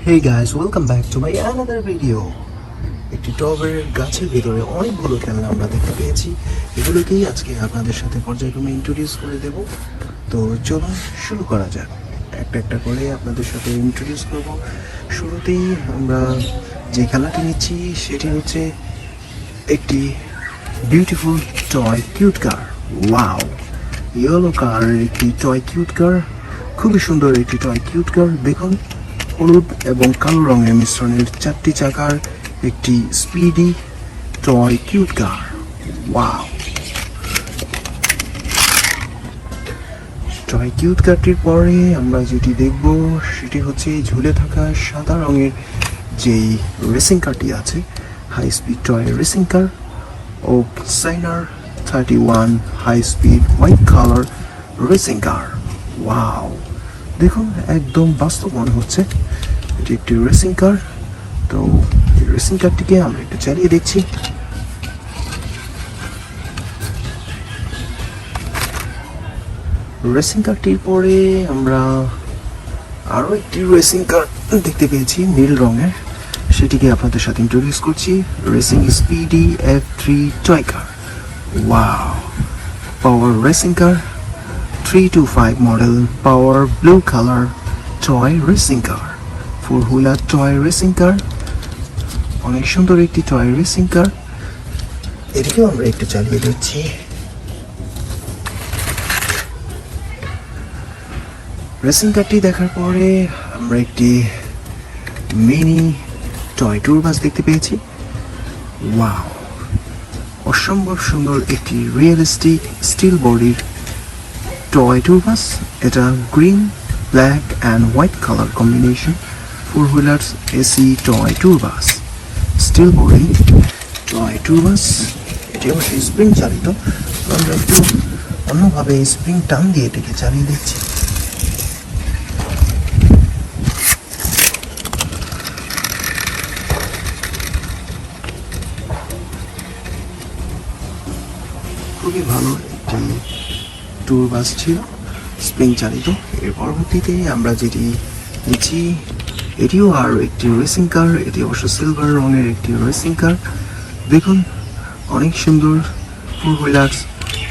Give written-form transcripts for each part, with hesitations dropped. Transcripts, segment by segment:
Hey guys, welcome back to my another video. একটি টবের গাছের ভিতরে অনেকগুলো খেলনা আমরা দেখতে পেয়েছি। এগুলোকেই আজকে আপনাদের সাথে পর্যায়ক্রমে ইন্ট্রোডিউস করে দেব। তো চলুন শুরু করা যাক। একটা একটা করে আপনাদের সাথে ইন্ট্রোডিউস করব। শুরুতেই আমরা যে খেলাটি নিচ্ছি সেটি হচ্ছে একটি বিউটিফুল টয় কিউট কার। ওয়াও, ইয়েলো কারের একটি টয় কিউট কার, খুবই সুন্দর একটি টয় কিউট কার। দেখুন, হলুদ এবং কালো রঙের মিশ্রণের 4টি চাকার একটি স্পিডি টয় কিউট কার। ওয়াও, টয় কিউট কারটির পরে আমরা যেটি দেখব সেটি হচ্ছে ঝুলে থাকা সাদা রঙের যেই রেসিং কারটি আছে, high speed toy racing car ও সাইনার 31 high speed white colour racing car. Wow, দেখুন একদম বাস্তব মনে হচ্ছে এটি একটি রেসিং কার। তো রেসিং কারটিকে আমরা একটু চালিয়ে দেখছি। রেসিং কারটির পরে আমরা আরো একটি রেসিং কার দেখতে পেয়েছি নীল রঙের, সেটিকে আপনাদের সাথে ইন্ট্রোডিউস করছি। Racing speedy F3 toy car. Wow, power racing car 325 model power blue colour toy racing car, 4 wheeler toy racing car. অনেক সুন্দর একটি টয় রেসিং কার, এটিকেও আমরা একটু চালিয়ে দিচ্ছি। রেসিং কারটি দেখার পরে আমরা একটি মিনি টয় ট্যুর বাস দেখতে পেয়েছি। ওয়াও, অসম্ভব সুন্দর একটি রিয়েলিস্টিক স্টিল বডির টয় ট্যুর বাস। এটা green, black and white colour combination 4 wheelers AC toy tour bus, steel body toy tour bus. এটি অবশ্যই স্প্রিং চালিত। আমরা একটু অন্যভাবে স্প্রিং টান দিয়ে এটাকে চালিয়ে দিচ্ছি। খুবই ভালো একটি ট্যুর বাস ছিল, স্প্রিং চালিত। এর পরবর্তীতে আমরা যেটি নিচ্ছি এটিও আরও একটি রেসিং কার। এটি অবশ্য সিলভার রঙের একটি রেসিং কার। দেখুন, অনেক সুন্দর 4 হুইলার্স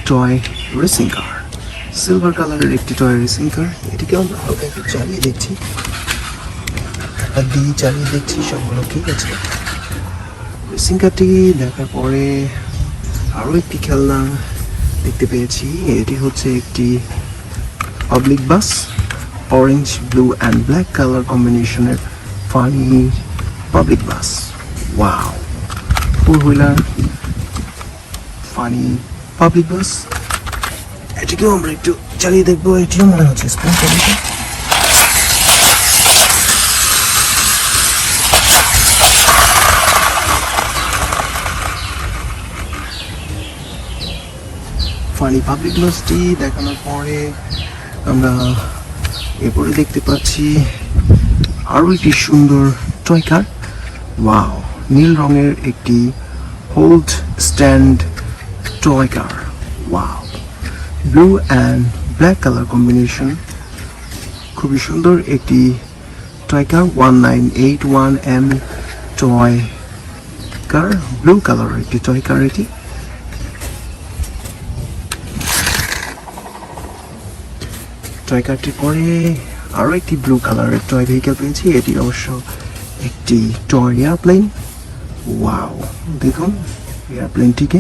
টয় রেসিং কার, সিলভার কালারের একটি টয় রেসিং কার। এটিকে আমরা হালকা একটু চালিয়ে দেখছি, হাত দিয়ে চালিয়ে দেখছি, সবগুলো ঠিক আছে। রেসিং কারটি দেখার পরে আরও একটি খেলনা দেখতে পেয়েছি। এটি হচ্ছে একটি public bus, orange, blue and black colour কম্বিনেশনের funny public bus. Wow, 4 wheeler funny public bus. এটিকেও আমরা একটু চালিয়ে দেখবো। এটিও মনে হচ্ছে স্প্রিং চালিত। ফানি পাবলিক বাসটি দেখানোর পরে আমরা এরপরে দেখতে পাচ্ছি আরও একটি সুন্দর টয় কার। ওয়াও, নীল রঙের একটি hold stand toy car. Wow, blue and black colour combination, খুবই সুন্দর একটি toy car. 1981M toy car, blue colour একটি টয় কার এটি। টয় কারটির পরে আরও একটি ব্লু কালারের টয় ভেহিকেল পেয়েছি। এটি অবশ্য একটি টয় এয়ারপ্লেন। ওয়াও, দেখুন এয়ারপ্লেনটিকে,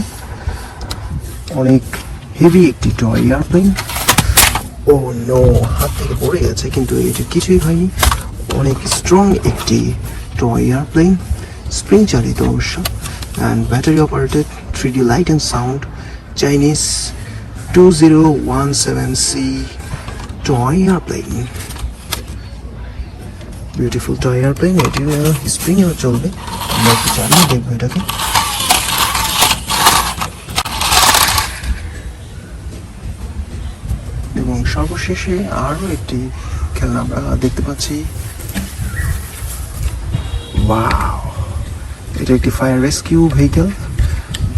অনেক হেভি একটি টয় এয়ারপ্লেন। ও নো, হাত থেকে পড়ে গেছে, কিন্তু এটি কিছুই হয়নি। অনেক স্ট্রং একটি টয় এয়ারপ্লেন, স্প্রিং চালিত অবশ্য, and battery operated 3D light and sound Chinese 2017C toy airplane, beautiful toy airplane. এটি স্প্রিং এও চলবে। আমরা একটু চালিয়ে দেখবো এটাকে। এবং সর্বশেষে আরো একটি খেলনা আমরা দেখতে পাচ্ছি। ওয়াও, এটা একটি fire rescue vehicle,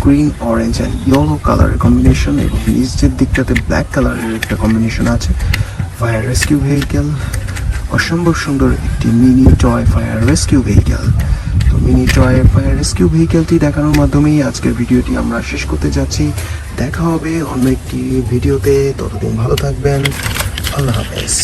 green, orange and yellow কালারের কম্বিনেশন, এবং নিচের দিকটাতে ব্ল্যাক কালারের একটা কম্বিনেশন আছে। ফায়ার রেস্কিউ ভেহিকেল, অসম্ভব সুন্দর একটি mini toy fire rescue vehicle. তো মিনি টয় ফায়ার রেস্কিউ ভেহিকেলটি দেখানোর মাধ্যমেই আজকের ভিডিওটি আমরা শেষ করতে যাচ্ছি। দেখা হবে অন্য একটি ভিডিওতে, ততদিন ভালো থাকবেন, আল্লাহ হাফেজ।